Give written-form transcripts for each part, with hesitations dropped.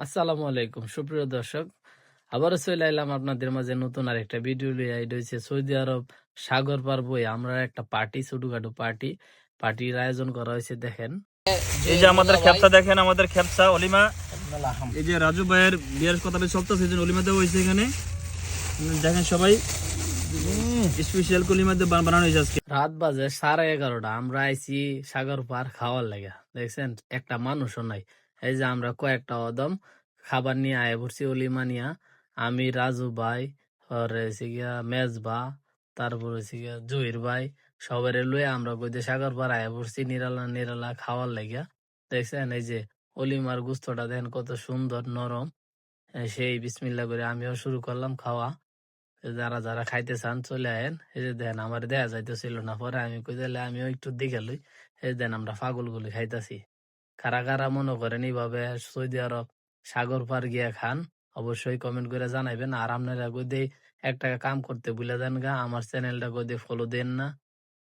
আসসালামু আলাইকুম সুপ্রিয় দর্শক, আবারও চলে এলাম আপনাদের মাঝে নতুন আরেকটা ভিডিও লিয়ে। এটা হচ্ছে সৌদি আরব সাগর পার বই আমরা একটা পার্টি, ছোটখাটো পার্টির আয়োজন করা হয়েছে। দেখেন এই যে আমাদের খেপসা দেখেন, আমাদের খেপসা অলিমা। এই যে রাজু ভাইয়ের বিয়ের কথা চলতেছে, এই জন্য অলিমা দেওয়া হয়েছে এখানে। দেখেন সবাই স্পেশাল কলিমা দিয়ে বানানো হয়েছে আজকে। রাত বাজে 11:30, আমরা আইছি সাগর পার খাওয়ার লাগা। দেখছেন একটা মানুষও নাই। এই যে আমরা কয়েকটা অদম খাবার নিয়ে আয় পড়ছি অলিমা নিয়া। আমি, রাজু ভাই, আর হচ্ছে গিয়া মেজবা, তারপর হচ্ছে গিয়া জহির ভাই, সবাই লয়ে আমরা কইতে সাগর পার আয় পড়ছি নিরালা নিরালা খাওয়ার লাগিয়া। দেখছেন এই যে অলিমার গুস্তটা দেখেন কত সুন্দর নরম। সেই বিসমিল্লা করে আমিও শুরু করলাম খাওয়া। যারা যারা খাইতে চান চলে আয়েন। এই যে দেন আমার দেয়া যাইতেছিল না, পরে আমি কই দিলে আমিও একটু দিকে লই। এই দেন আমরা পাগল গুলি খাইতাছি। কারা কারা মনে করেন এইভাবে সৌদি আরব সাগর পার গিয়া খান, অবশ্যই কমেন্ট করে জানাইবেন। আর আপনারা কইতে একটা কাম করতে ভুলে দেন গা, আমার চ্যানেলটা কইতে ফলো দেন না,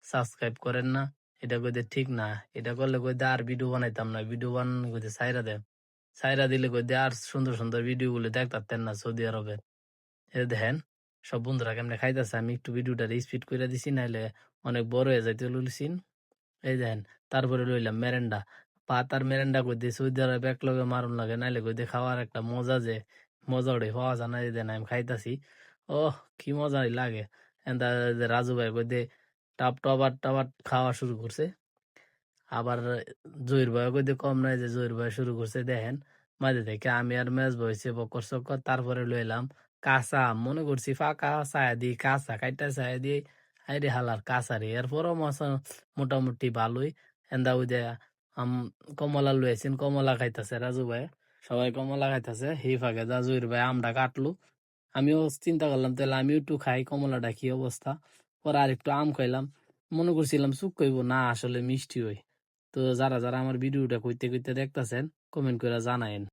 সাবস্ক্রাইব করেন না। এটা কইতে ঠিক না। এটা করলে কইতে আর ভিডিও বানাইতাম না, ভিডিও বানানো কইতে সাইরা দেন। সাইরা দিলে কইতে আর সুন্দর সুন্দর ভিডিও গুলো দেখতাম না সৌদি আরবে। এই দেখেন সব বন্ধুরা কেমনে খাইতেছে। আমি একটু ভিডিওটা স্পিড করে দিছি, নাইলে অনেক বড় হয়ে যাইতে লইছিন। এই দেখেন তারপরে লইলাম মেরেন্ডা। ভাত আর মেরেন্ডা কই দিয়ে সৌদি আরবে এক লগে মারুন লাগে, নাইলে কই দিয়ে খাওয়ার একটা মজা যে মজা ওটাই পাওয়া যায় না। এই দেন আমি খাইতাছি, ওহ কি মজাই লাগে। এন্দা যে রাজু ভাই কই দিয়ে টাপ টবার টাবার খাওয়া শুরু করছে। আবার জহির ভাই কই দিয়ে কম নাই, যে জহির ভাই শুরু করছে। দেখেন মাঝে থেকে আমি আর মেজ বইছে বকর চক্কর। তারপরে লইলাম কাঁচা আম, মনে করছি ফাঁকা চায়া দিই, কাঁচা কাইটা চায়া দিই। হাইরে হালার কাঁচা রে, এরপরও মোটামুটি ভালোই। এন্দা ওই যে আম কমলা লইছেন, কমলা খাইতেছে রাজু ভাই, সবাই কমলা খাইতেছে। হি ফাঁকে যা জহির ভাই আমটা কাটলো। আমিও চিন্তা করলাম তাহলে আমিও একটু খাই কমলাটা, কি অবস্থা। পরে আর একটু আম খাইলাম, মনে করছিলাম চুপ কইব, না আসলে মিষ্টি হই। তো যারা যারা আমার ভিডিওটা কইতে কইতে দেখতাছেন কমেন্ট করে জানায়েন।